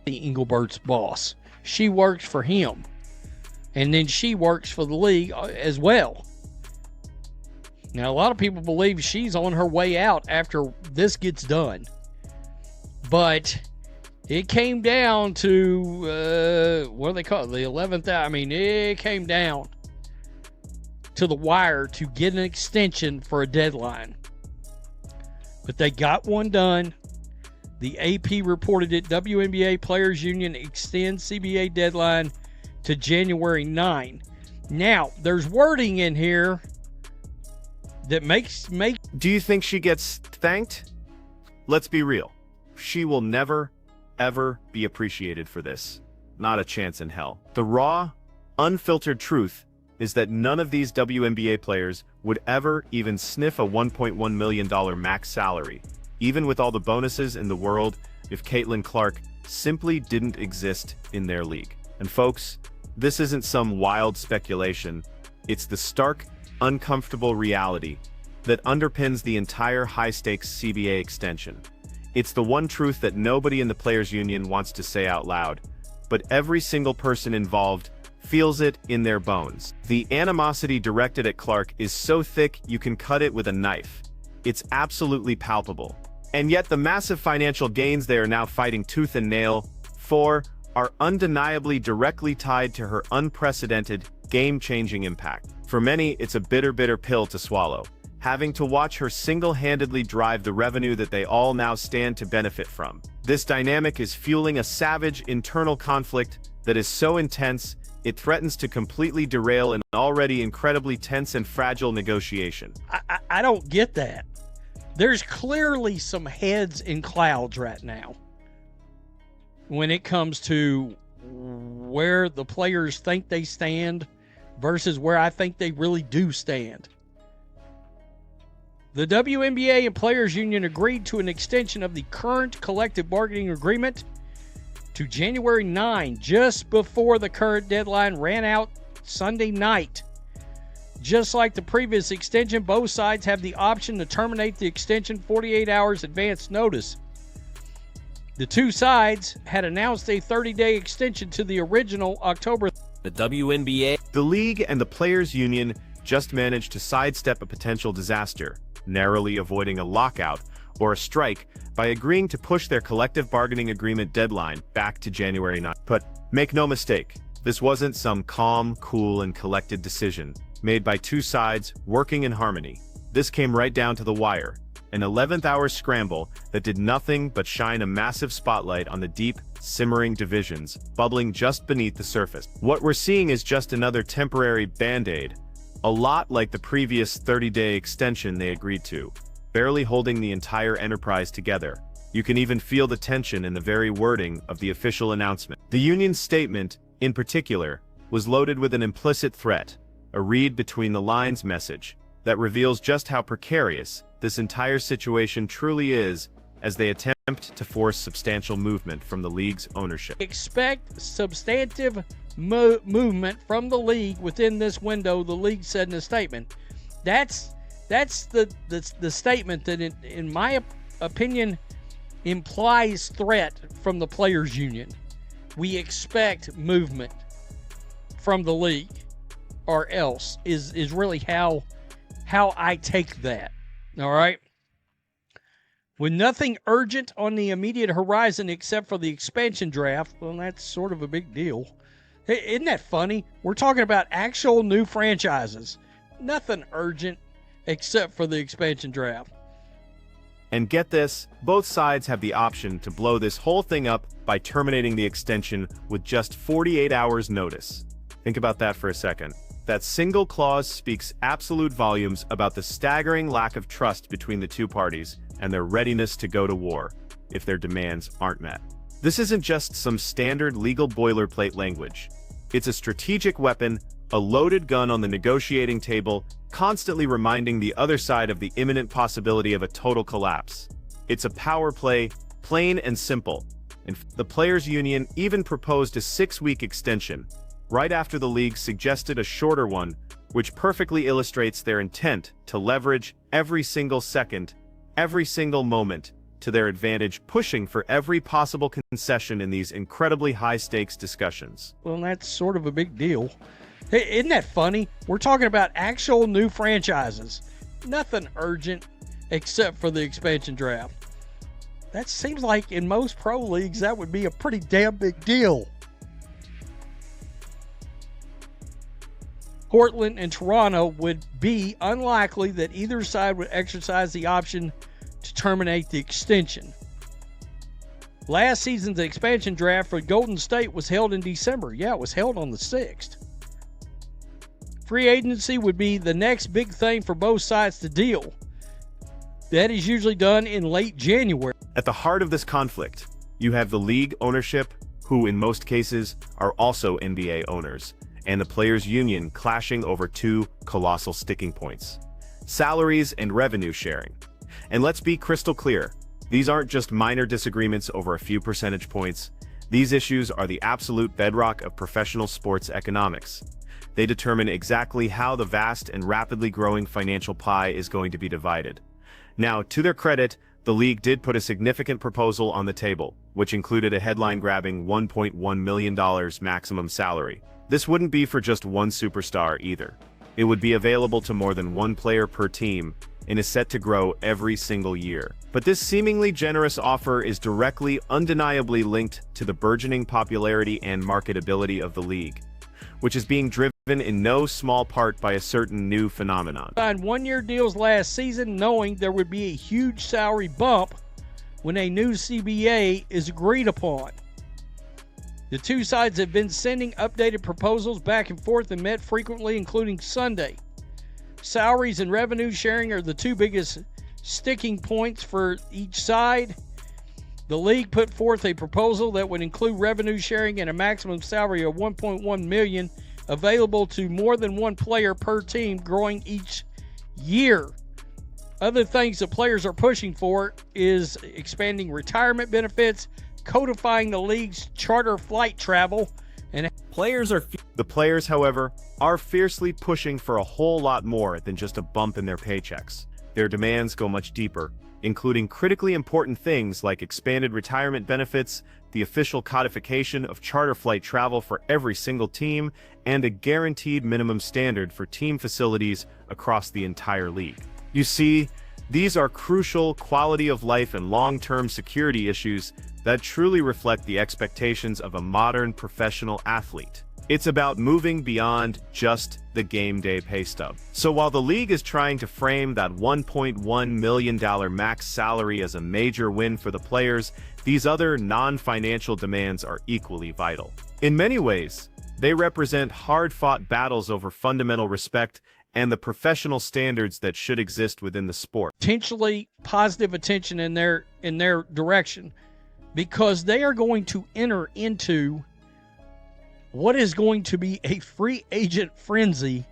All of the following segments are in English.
Engelbert's boss. She works for him. And then she works for the league as well. Now, a lot of people believe she's on her way out after this gets done. But it came down to, what do they call it? The 11th hour. I mean, it came down to the wire to get an extension for a deadline. But they got one done. The AP reported it. WNBA Players Union extends CBA deadline to January 9. Now, there's wording in here that makes. Do you think she gets thanked? Let's be real. She will never, ever be appreciated for this. Not a chance in hell. The raw, unfiltered truth is that none of these WNBA players would ever even sniff a $1.1 million max salary, even with all the bonuses in the world, if Caitlin Clark simply didn't exist in their league. And folks, this isn't some wild speculation. It's the stark, uncomfortable reality that underpins the entire high-stakes CBA extension. It's the one truth that nobody in the Players Union wants to say out loud, but every single person involved feels it in their bones. The animosity directed at Clark is so thick you can cut it with a knife. It's absolutely palpable. And yet the massive financial gains they are now fighting tooth and nail for are undeniably directly tied to her unprecedented, game-changing impact. For many, it's a bitter, bitter pill to swallow, having to watch her single-handedly drive the revenue that they all now stand to benefit from. This dynamic is fueling a savage internal conflict that is so intense it threatens to completely derail an already incredibly tense and fragile negotiation. I don't get that. There's clearly some heads in clouds right now when it comes to where the players think they stand versus where I think they really do stand. The WNBA and Players Union agreed to an extension of the current collective bargaining agreement to January 9, just before the current deadline ran out Sunday night. Just like the previous extension, both sides have the option to terminate the extension 48 hours advance notice. The two sides had announced a 30-day extension to the original October. The WNBA, the league, and the Players Union just managed to sidestep a potential disaster, narrowly avoiding a lockout or a strike by agreeing to push their collective bargaining agreement deadline back to January 9. But make no mistake, this wasn't some calm, cool, and collected decision made by two sides working in harmony. This came right down to the wire, an 11th-hour scramble that did nothing but shine a massive spotlight on the deep, simmering divisions bubbling just beneath the surface. What we're seeing is just another temporary band-aid, a lot like the previous 30-day extension they agreed to, barely holding the entire enterprise together. You can even feel the tension in the very wording of the official announcement. The union's statement, in particular, was loaded with an implicit threat, a read-between-the-lines message that reveals just how precarious this entire situation truly is as they attempt to force substantial movement from the league's ownership. Expect substantive movement from the league within this window, the league said in a statement. That's the statement that, in my opinion, implies threat from the Players Union. We expect movement from the league, or else is really how I take that. All right. With nothing urgent on the immediate horizon except for the expansion draft, well, that's sort of a big deal. Isn't that funny? We're talking about actual new franchises. Nothing urgent except for the expansion draft. And get this, both sides have the option to blow this whole thing up by terminating the extension with just 48 hours notice. Think about that for a second. That single clause speaks absolute volumes about the staggering lack of trust between the two parties and their readiness to go to war if their demands aren't met. This isn't just some standard legal boilerplate language. It's a strategic weapon, a loaded gun on the negotiating table, constantly reminding the other side of the imminent possibility of a total collapse. It's a power play, plain and simple. And the Players Union even proposed a 6-week extension, right after the league suggested a shorter one, which perfectly illustrates their intent to leverage every single second, every single moment, to their advantage, pushing for every possible concession in these incredibly high-stakes discussions. Well, that's sort of a big deal. Hey, isn't that funny? We're talking about actual new franchises. Nothing urgent except for the expansion draft. That seems like in most pro leagues that would be a pretty damn big deal. Portland and Toronto would be unlikely that either side would exercise the option to terminate the extension. Last season's expansion draft for Golden State was held in December. Yeah, it was held on the 6th. Free agency would be the next big thing for both sides to deal. That is usually done in late January. At the heart of this conflict, you have the league ownership, who in most cases are also NBA owners, and the players' union clashing over two colossal sticking points: salaries and revenue sharing. And let's be crystal clear, these aren't just minor disagreements over a few percentage points. These issues are the absolute bedrock of professional sports economics. They determine exactly how the vast and rapidly growing financial pie is going to be divided. Now, to their credit, the league did put a significant proposal on the table, which included a headline-grabbing $1.1 million maximum salary. This wouldn't be for just one superstar either. It would be available to more than one player per team and is set to grow every single year. But this seemingly generous offer is directly, undeniably linked to the burgeoning popularity and marketability of the league, which is being driven in no small part by a certain new phenomenon. Signed one-year deals last season knowing there would be a huge salary bump when a new CBA is agreed upon. The two sides have been sending updated proposals back and forth and met frequently, including Sunday. Salaries and revenue sharing are the two biggest sticking points for each side. The league put forth a proposal that would include revenue sharing and a maximum salary of $1.1 million available to more than one player per team, growing each year. Other things the players are pushing for is expanding retirement benefits, codifying the league's charter flight travel, and the players, however, are fiercely pushing for a whole lot more than just a bump in their paychecks. Their demands go much deeper, including critically important things like expanded retirement benefits, the official codification of charter flight travel for every single team, and a guaranteed minimum standard for team facilities across the entire league. You see, these are crucial quality of life and long-term security issues that truly reflect the expectations of a modern professional athlete. It's about moving beyond just the game day pay stub. So while the league is trying to frame that $1.1 million max salary as a major win for the players, these other non-financial demands are equally vital. In many ways, they represent hard-fought battles over fundamental respect and the professional standards that should exist within the sport. Potentially positive attention in their direction, because they are going to enter into what is going to be a free agent frenzy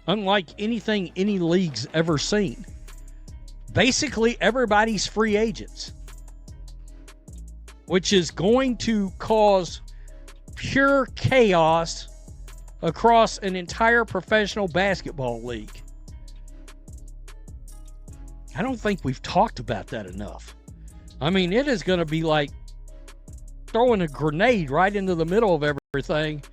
unlike anything any league's ever seen. Basically, everybody's free agents, which is going to cause pure chaos across an entire professional basketball league. I don't think we've talked about that enough. I mean, it is going to be like throwing a grenade right into the middle of everything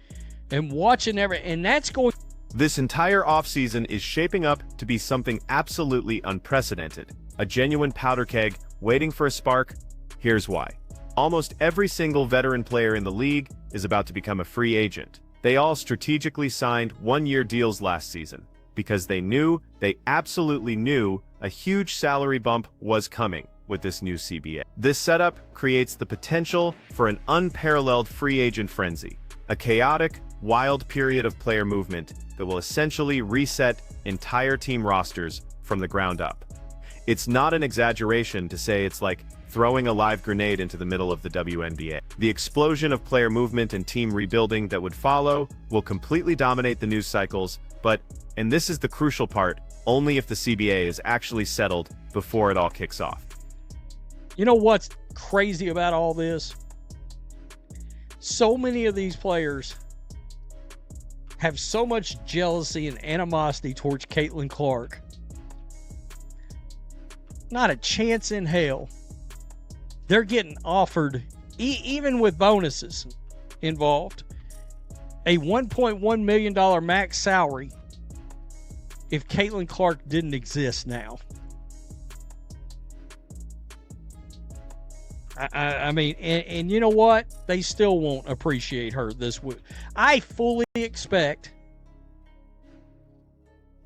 and watching and that's going. This entire offseason is shaping up to be something absolutely unprecedented. A genuine powder keg waiting for a spark. Here's why. Almost every single veteran player in the league is about to become a free agent. They all strategically signed one-year deals last season because they absolutely knew a huge salary bump was coming with this new CBA. This setup creates the potential for an unparalleled free agent frenzy, a chaotic, wild period of player movement that will essentially reset entire team rosters from the ground up. It's not an exaggeration to say it's like throwing a live grenade into the middle of the WNBA. The explosion of player movement and team rebuilding that would follow will completely dominate the news cycles, but, and this is the crucial part, only if the CBA is actually settled before it all kicks off. You know what's crazy about all this? So many of these players have so much jealousy and animosity towards Caitlin Clark. Not a chance in hell they're getting offered, even with bonuses involved, a $1.1 million max salary if Caitlin Clark didn't exist now. I mean, and you know what? They still won't appreciate her this week. I fully expect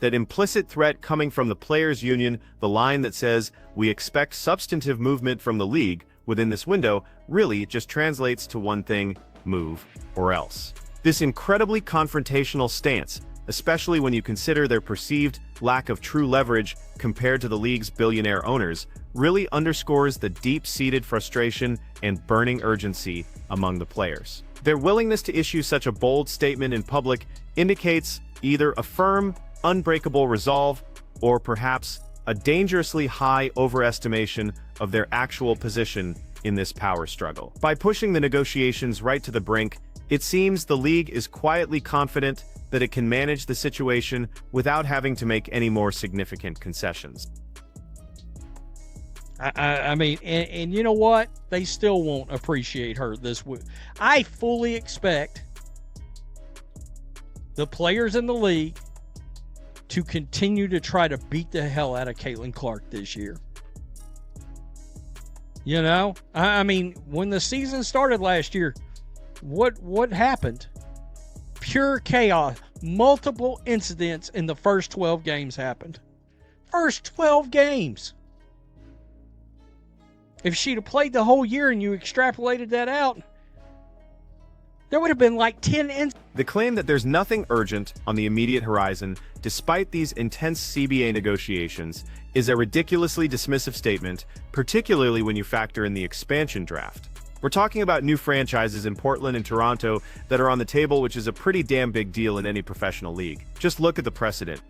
that implicit threat coming from the players' union, the line that says, we expect substantive movement from the league within this window, really just translates to one thing: move or else. This incredibly confrontational stance, especially when you consider their perceived lack of true leverage compared to the league's billionaire owners, really underscores the deep-seated frustration and burning urgency among the players. Their willingness to issue such a bold statement in public indicates either a firm, unbreakable resolve, or perhaps a dangerously high overestimation of their actual position in this power struggle. By pushing the negotiations right to the brink, it seems the league is quietly confident that it can manage the situation without having to make any more significant concessions. I mean, and you know what? They still won't appreciate her this week. I fully expect the players in the league to continue to try to beat the hell out of Caitlin Clark this year. You know, I mean, when the season started last year, what happened? Pure chaos. Multiple incidents in the first 12 games happened. First 12 games. If she'd have played the whole year and you extrapolated that out, there would have been like 10 incidents. The claim that there's nothing urgent on the immediate horizon, despite these intense CBA negotiations, is a ridiculously dismissive statement, particularly when you factor in the expansion draft. We're talking about new franchises in Portland and Toronto that are on the table, which is a pretty damn big deal in any professional league. Just look at the precedent.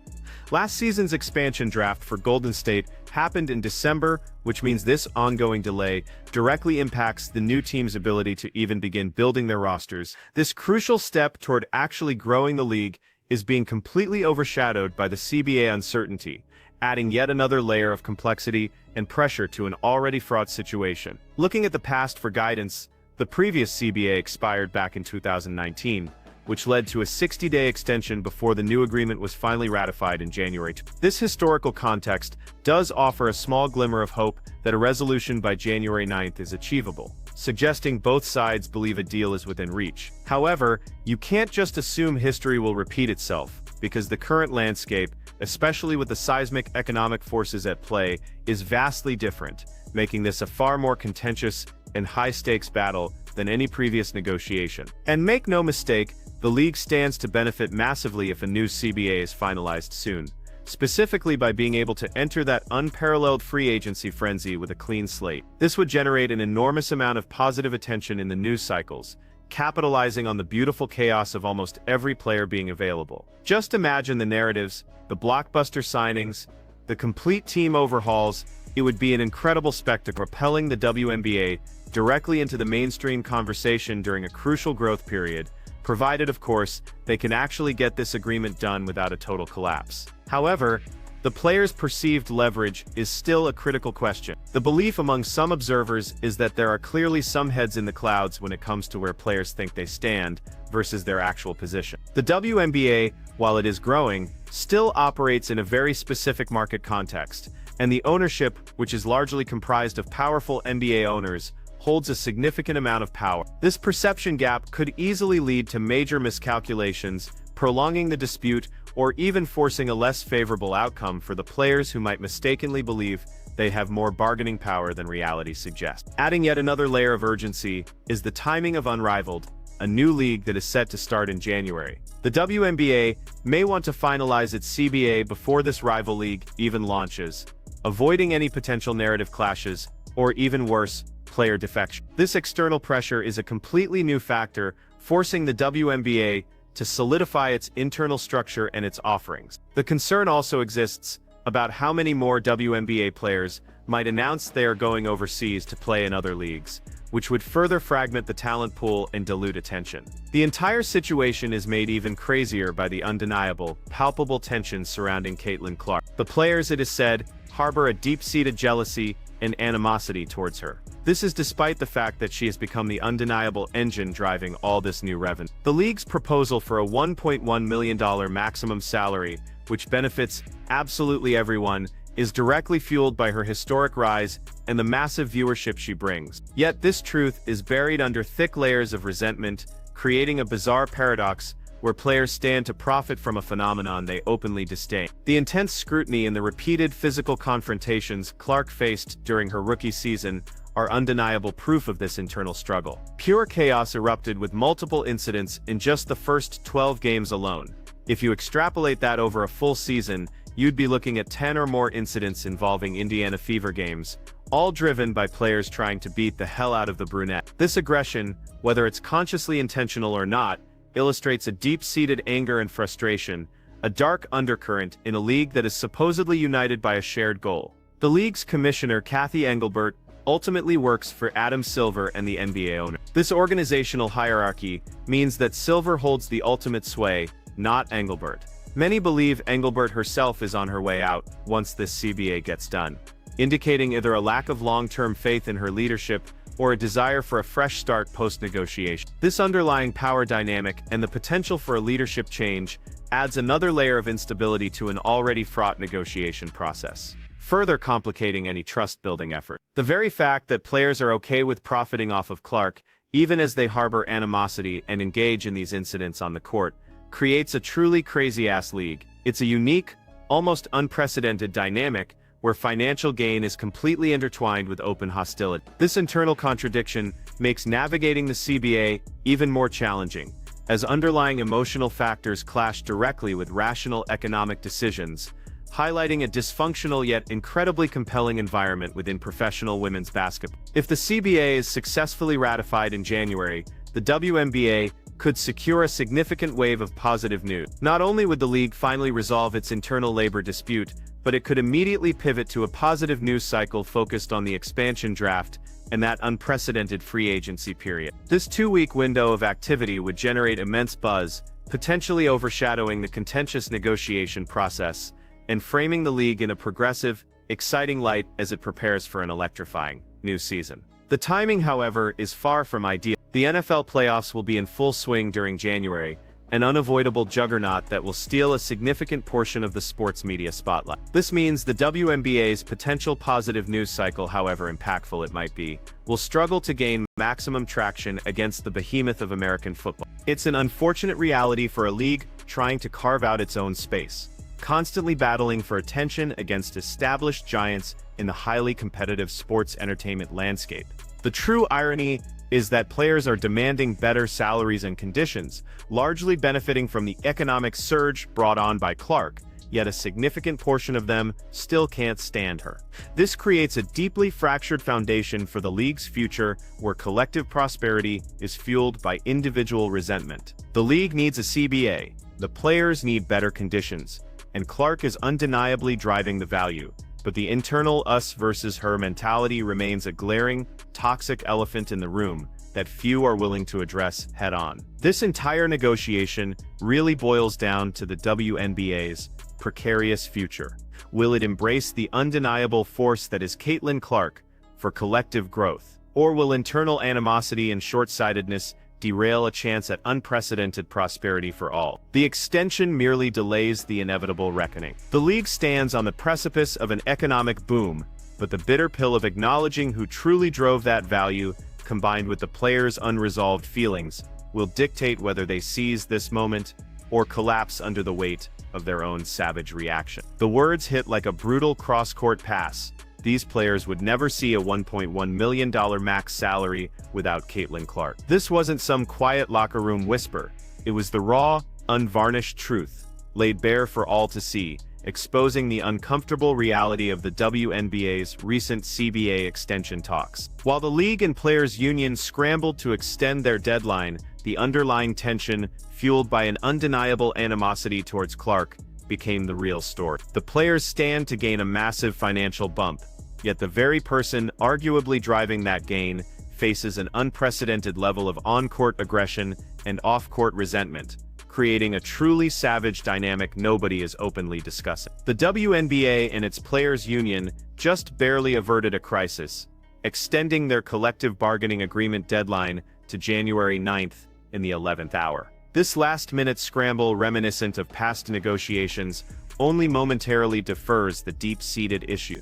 Last season's expansion draft for Golden State happened in December, which means this ongoing delay directly impacts the new team's ability to even begin building their rosters. This crucial step toward actually growing the league is being completely overshadowed by the CBA uncertainty, adding yet another layer of complexity and pressure to an already fraught situation. Looking at the past for guidance, the previous CBA expired back in 2019, which led to a 60-day extension before the new agreement was finally ratified in January. This historical context does offer a small glimmer of hope that a resolution by January 9th is achievable, suggesting both sides believe a deal is within reach. However, you can't just assume history will repeat itself, because the current landscape, especially with the seismic economic forces at play, is vastly different, making this a far more contentious and high-stakes battle than any previous negotiation. And make no mistake, the league stands to benefit massively if a new CBA is finalized soon, specifically by being able to enter that unparalleled free agency frenzy with a clean slate. This would generate an enormous amount of positive attention in the news cycles, capitalizing on the beautiful chaos of almost every player being available. Just imagine the narratives, the blockbuster signings, the complete team overhauls. It would be an incredible spectacle, propelling the WNBA directly into the mainstream conversation during a crucial growth period, provided, of course, they can actually get this agreement done without a total collapse. However, the players' perceived leverage is still a critical question. The belief among some observers is that there are clearly some heads in the clouds when it comes to where players think they stand versus their actual position. The WNBA, while it is growing, still operates in a very specific market context, and the ownership, which is largely comprised of powerful NBA owners, holds a significant amount of power. This perception gap could easily lead to major miscalculations, prolonging the dispute, or even forcing a less favorable outcome for the players who might mistakenly believe they have more bargaining power than reality suggests. Adding yet another layer of urgency is the timing of Unrivaled, a new league that is set to start in January. The WNBA may want to finalize its CBA before this rival league even launches, avoiding any potential narrative clashes, or even worse, player defection. This external pressure is a completely new factor, forcing the WNBA to solidify its internal structure and its offerings. The concern also exists about how many more WNBA players might announce they are going overseas to play in other leagues, which would further fragment the talent pool and dilute attention. The entire situation is made even crazier by the undeniable, palpable tensions surrounding Caitlin Clark. The players, it is said, harbor a deep-seated jealousy and animosity towards her. This is despite the fact that she has become the undeniable engine driving all this new revenue. The league's proposal for a $1.1 million maximum salary, which benefits absolutely everyone, is directly fueled by her historic rise and the massive viewership she brings. Yet this truth is buried under thick layers of resentment, creating a bizarre paradox where players stand to profit from a phenomenon they openly disdain. The intense scrutiny and the repeated physical confrontations Clark faced during her rookie season are undeniable proof of this internal struggle. Pure chaos erupted with multiple incidents in just the first 12 games alone. If you extrapolate that over a full season, you'd be looking at 10 or more incidents involving Indiana Fever games, all driven by players trying to beat the hell out of the brunette. This aggression, whether it's consciously intentional or not, illustrates a deep-seated anger and frustration, a dark undercurrent in a league that is supposedly united by a shared goal. The league's commissioner, Kathy Engelbert, ultimately works for Adam Silver and the NBA owner. This organizational hierarchy means that Silver holds the ultimate sway, not Engelbert. Many believe Engelbert herself is on her way out once this CBA gets done, indicating either a lack of long-term faith in her leadership or a desire for a fresh start post-negotiation. This underlying power dynamic and the potential for a leadership change adds another layer of instability to an already fraught negotiation process, further complicating any trust-building effort. The very fact that players are okay with profiting off of Clark, even as they harbor animosity and engage in these incidents on the court, creates a truly crazy-ass league. It's a unique, almost unprecedented dynamic where financial gain is completely intertwined with open hostility. This internal contradiction makes navigating the CBA even more challenging, as underlying emotional factors clash directly with rational economic decisions, highlighting a dysfunctional yet incredibly compelling environment within professional women's basketball. If the CBA is successfully ratified in January, the WNBA could secure a significant wave of positive news. Not only would the league finally resolve its internal labor dispute, but it could immediately pivot to a positive news cycle focused on the expansion draft and that unprecedented free agency period. This 2-week window of activity would generate immense buzz, potentially overshadowing the contentious negotiation process and framing the league in a progressive, exciting light as it prepares for an electrifying new season. The timing, however, is far from ideal. The NFL playoffs will be in full swing during January, an unavoidable juggernaut that will steal a significant portion of the sports media spotlight. This means the WNBA's potential positive news cycle, however impactful it might be, will struggle to gain maximum traction against the behemoth of American football. It's an unfortunate reality for a league trying to carve out its own space, constantly battling for attention against established giants in the highly competitive sports entertainment landscape. The true irony is that players are demanding better salaries and conditions, largely benefiting from the economic surge brought on by Clark, yet a significant portion of them still can't stand her. This creates a deeply fractured foundation for the league's future, where collective prosperity is fueled by individual resentment. The league needs a CBA, the players need better conditions, and Clark is undeniably driving the value. But the internal us versus her mentality remains a glaring, toxic elephant in the room that few are willing to address head-on. This entire negotiation really boils down to the WNBA's precarious future. Will it embrace the undeniable force that is Caitlin Clark for collective growth? Or will internal animosity and short-sightedness derail a chance at unprecedented prosperity for all? The extension merely delays the inevitable reckoning. The league stands on the precipice of an economic boom, but the bitter pill of acknowledging who truly drove that value, combined with the players' unresolved feelings, will dictate whether they seize this moment or collapse under the weight of their own savage reaction. The words hit like a brutal cross-court pass. These players would never see a $1.1 million max salary without Caitlin Clark. This wasn't some quiet locker room whisper. It was the raw, unvarnished truth, laid bare for all to see, exposing the uncomfortable reality of the WNBA's recent CBA extension talks. While the league and players' union scrambled to extend their deadline, the underlying tension, fueled by an undeniable animosity towards Clark, became the real story. The players stand to gain a massive financial bump, yet the very person arguably driving that gain faces an unprecedented level of on-court aggression and off-court resentment, creating a truly savage dynamic nobody is openly discussing. The WNBA and its players' union just barely averted a crisis, extending their collective bargaining agreement deadline to January 9th in the 11th hour. This last-minute scramble, reminiscent of past negotiations, only momentarily defers the deep-seated issue.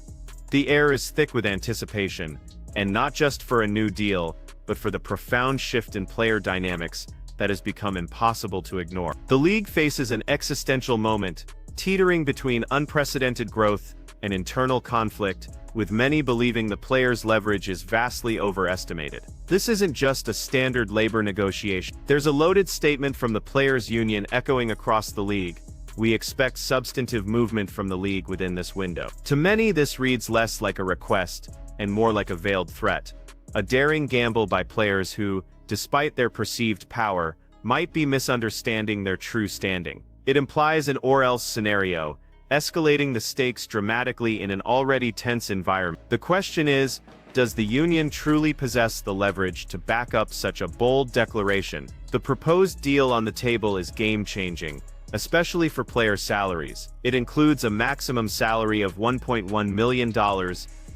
The air is thick with anticipation, and not just for a new deal, but for the profound shift in player dynamics that has become impossible to ignore. The league faces an existential moment, teetering between unprecedented growth and internal conflict, with many believing the players' leverage is vastly overestimated. This isn't just a standard labor negotiation. There's a loaded statement from the players' union echoing across the league. We expect substantive movement from the league within this window. To many, this reads less like a request and more like a veiled threat, a daring gamble by players who, despite their perceived power, might be misunderstanding their true standing. It implies an or-else scenario, escalating the stakes dramatically in an already tense environment. The question is, does the union truly possess the leverage to back up such a bold declaration? The proposed deal on the table is game-changing, especially for player salaries. It includes a maximum salary of $1.1 million,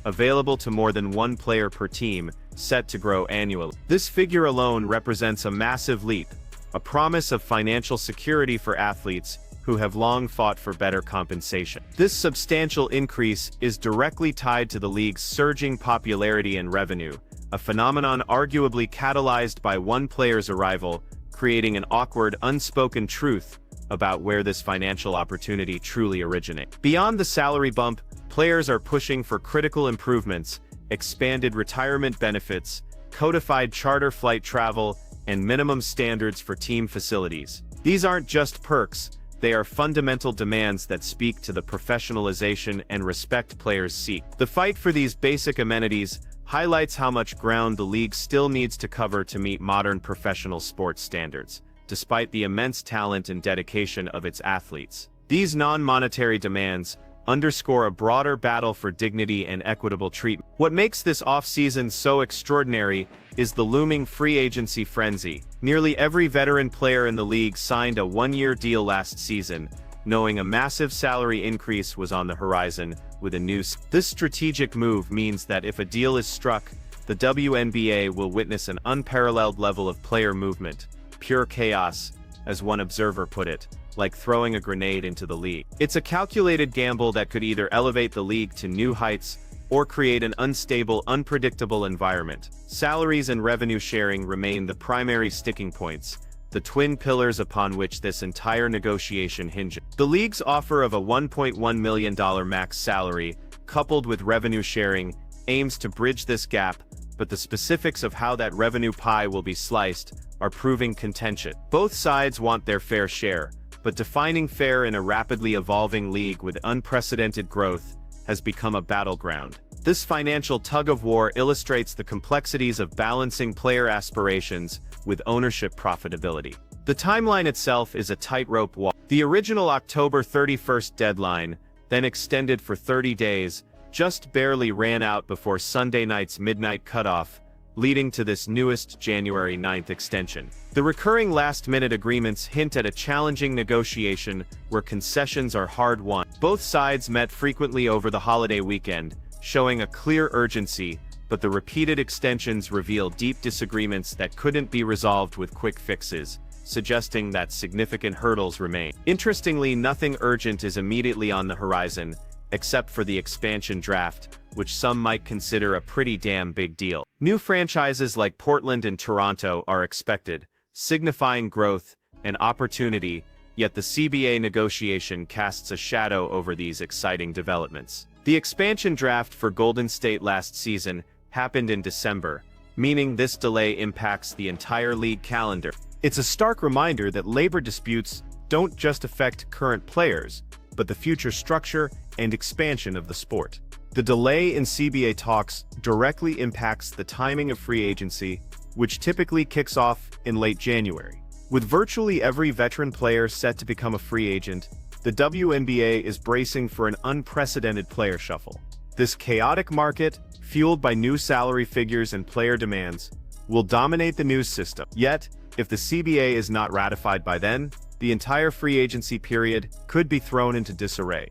available to more than one player per team, set to grow annually. This figure alone represents a massive leap, a promise of financial security for athletes who have long fought for better compensation. This substantial increase is directly tied to the league's surging popularity and revenue, a phenomenon arguably catalyzed by one player's arrival, creating an awkward, unspoken truth about where this financial opportunity truly originates. Beyond the salary bump, players are pushing for critical improvements, expanded retirement benefits, codified charter flight travel, and minimum standards for team facilities. These aren't just perks, they are fundamental demands that speak to the professionalization and respect players seek. The fight for these basic amenities highlights how much ground the league still needs to cover to meet modern professional sports standards, despite the immense talent and dedication of its athletes. These non-monetary demands underscore a broader battle for dignity and equitable treatment. What makes this off-season so extraordinary is the looming free agency frenzy. Nearly every veteran player in the league signed a one-year deal last season, knowing a massive salary increase was on the horizon with a new. This strategic move means that if a deal is struck, the WNBA will witness an unparalleled level of player movement, pure chaos, as one observer put it, like throwing a grenade into the league. It's a calculated gamble that could either elevate the league to new heights or create an unstable, unpredictable environment. Salaries and revenue sharing remain the primary sticking points, the twin pillars upon which this entire negotiation hinges. The league's offer of a $1.1 million max salary, coupled with revenue sharing, aims to bridge this gap, but the specifics of how that revenue pie will be sliced are proving contentious. Both sides want their fair share, but defining fair in a rapidly evolving league with unprecedented growth has become a battleground. This financial tug-of-war illustrates the complexities of balancing player aspirations with ownership profitability. The timeline itself is a tightrope walk. The original October 31st deadline, then extended for 30 days, just barely ran out before Sunday night's midnight cutoff, leading to this newest January 9th extension. The recurring last-minute agreements hint at a challenging negotiation where concessions are hard-won. Both sides met frequently over the holiday weekend, showing a clear urgency, but the repeated extensions reveal deep disagreements that couldn't be resolved with quick fixes, suggesting that significant hurdles remain. Interestingly, nothing urgent is immediately on the horizon, except for the expansion draft, which some might consider a pretty damn big deal. New franchises like Portland and Toronto are expected, signifying growth and opportunity, yet the CBA negotiation casts a shadow over these exciting developments. The expansion draft for Golden State last season happened in December, meaning this delay impacts the entire league calendar. It's a stark reminder that labor disputes don't just affect current players, but the future structure and expansion of the sport. The delay in CBA talks directly impacts the timing of free agency, which typically kicks off in late January. With virtually every veteran player set to become a free agent, the WNBA is bracing for an unprecedented player shuffle. This chaotic market, fueled by new salary figures and player demands, will dominate the news system. Yet, if the CBA is not ratified by then, the entire free agency period could be thrown into disarray,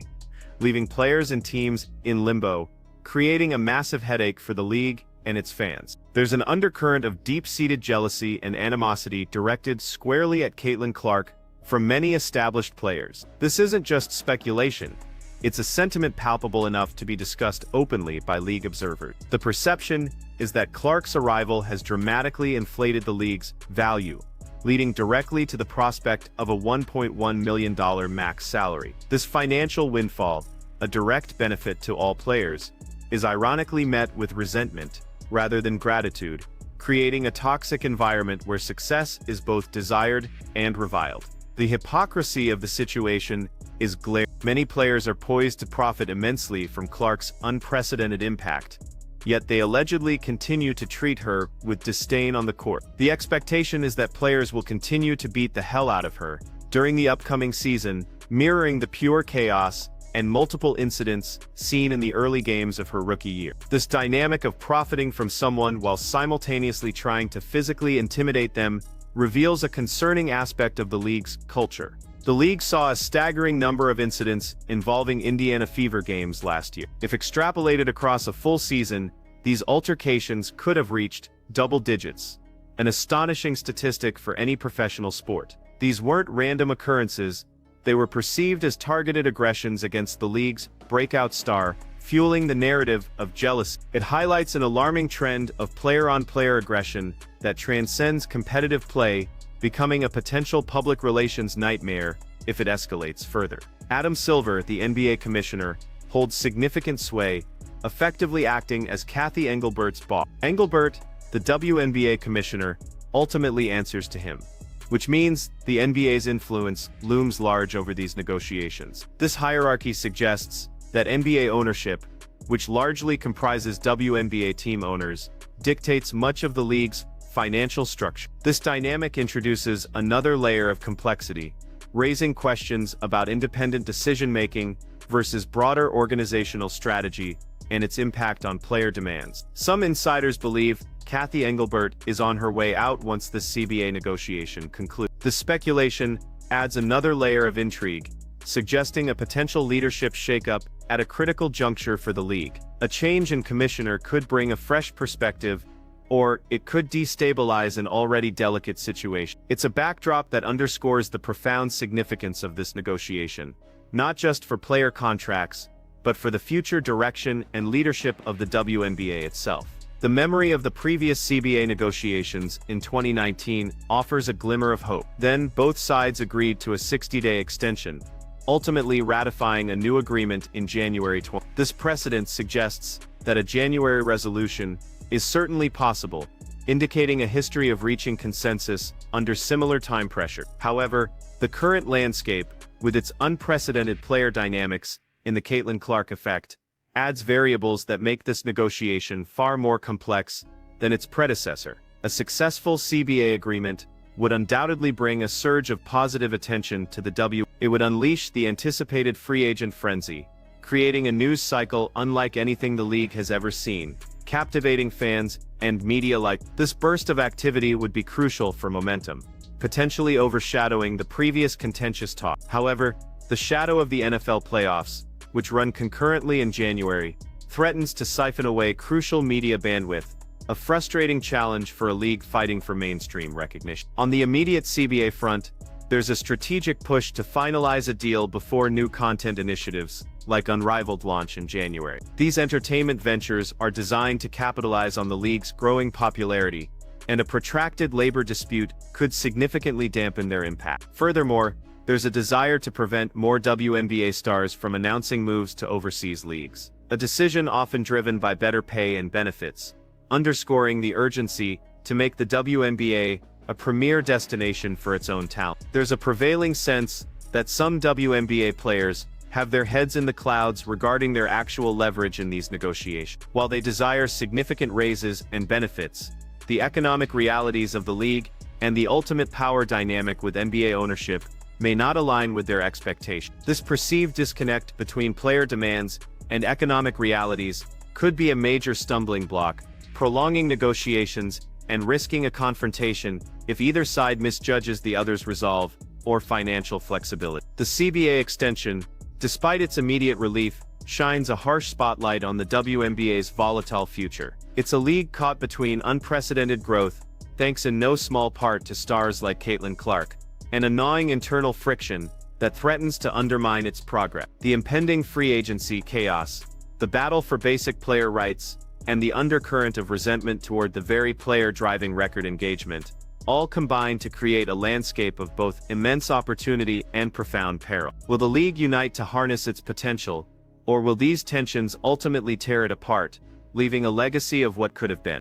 leaving players and teams in limbo, creating a massive headache for the league and its fans. There's an undercurrent of deep-seated jealousy and animosity directed squarely at Caitlin Clark from many established players. This isn't just speculation. It's a sentiment palpable enough to be discussed openly by league observers. The perception is that Clark's arrival has dramatically inflated the league's value, leading directly to the prospect of a $1.1 million max salary. This financial windfall, a direct benefit to all players, is ironically met with resentment rather than gratitude, creating a toxic environment where success is both desired and reviled. The hypocrisy of the situation is glaring. Many players are poised to profit immensely from Clark's unprecedented impact, yet they allegedly continue to treat her with disdain on the court. The expectation is that players will continue to beat the hell out of her during the upcoming season, mirroring the pure chaos and multiple incidents seen in the early games of her rookie year. This dynamic of profiting from someone while simultaneously trying to physically intimidate them reveals a concerning aspect of the league's culture. The league saw a staggering number of incidents involving Indiana Fever games last year. If extrapolated across a full season, these altercations could have reached double digits, an astonishing statistic for any professional sport. These weren't random occurrences, they were perceived as targeted aggressions against the league's breakout star, fueling the narrative of jealousy. It highlights an alarming trend of player-on-player aggression that transcends competitive play, becoming a potential public relations nightmare if it escalates further. Adam Silver, the NBA commissioner, holds significant sway, effectively acting as Kathy Engelbert's boss. Engelbert, the WNBA commissioner, ultimately answers to him, which means the NBA's influence looms large over these negotiations. This hierarchy suggests that NBA ownership, which largely comprises WNBA team owners, dictates much of the league's financial structure. This dynamic introduces another layer of complexity, raising questions about independent decision-making versus broader organizational strategy and its impact on player demands. Some insiders believe Kathy Engelbert is on her way out once the CBA negotiation concludes. This speculation adds another layer of intrigue, suggesting a potential leadership shakeup at a critical juncture for the league. A change in commissioner could bring a fresh perspective, or it could destabilize an already delicate situation. It's a backdrop that underscores the profound significance of this negotiation, not just for player contracts, but for the future direction and leadership of the WNBA itself. The memory of the previous CBA negotiations in 2019 offers a glimmer of hope. Then, both sides agreed to a 60-day extension, ultimately ratifying a new agreement in January 20. This precedent suggests that a January resolution is certainly possible, indicating a history of reaching consensus under similar time pressure. However, the current landscape, with its unprecedented player dynamics in the Caitlin Clark effect, adds variables that make this negotiation far more complex than its predecessor. A successful CBA agreement would undoubtedly bring a surge of positive attention to the W. It would unleash the anticipated free agent frenzy, creating a news cycle unlike anything the league has ever seen, captivating fans and media alike. This burst of activity would be crucial for momentum, potentially overshadowing the previous contentious talk. However, the shadow of the NFL playoffs, which run concurrently in January, threatens to siphon away crucial media bandwidth, a frustrating challenge for a league fighting for mainstream recognition. On the immediate CBA front, there's a strategic push to finalize a deal before new content initiatives, like Unrivaled, launch in January. These entertainment ventures are designed to capitalize on the league's growing popularity, and a protracted labor dispute could significantly dampen their impact. Furthermore, there's a desire to prevent more WNBA stars from announcing moves to overseas leagues, a decision often driven by better pay and benefits, underscoring the urgency to make the WNBA a premier destination for its own talent. There's a prevailing sense that some WNBA players have their heads in the clouds regarding their actual leverage in these negotiations. While they desire significant raises and benefits, the economic realities of the league and the ultimate power dynamic with NBA ownership may not align with their expectations. This perceived disconnect between player demands and economic realities could be a major stumbling block, prolonging negotiations and risking a confrontation if either side misjudges the other's resolve or financial flexibility. The CBA extension, despite its immediate relief, shines a harsh spotlight on the WNBA's volatile future. It's a league caught between unprecedented growth, thanks in no small part to stars like Caitlin Clark, and a gnawing internal friction that threatens to undermine its progress. The impending free agency chaos, the battle for basic player rights, and the undercurrent of resentment toward the very player driving record engagement, all combine to create a landscape of both immense opportunity and profound peril. Will the league unite to harness its potential, or will these tensions ultimately tear it apart, leaving a legacy of what could have been?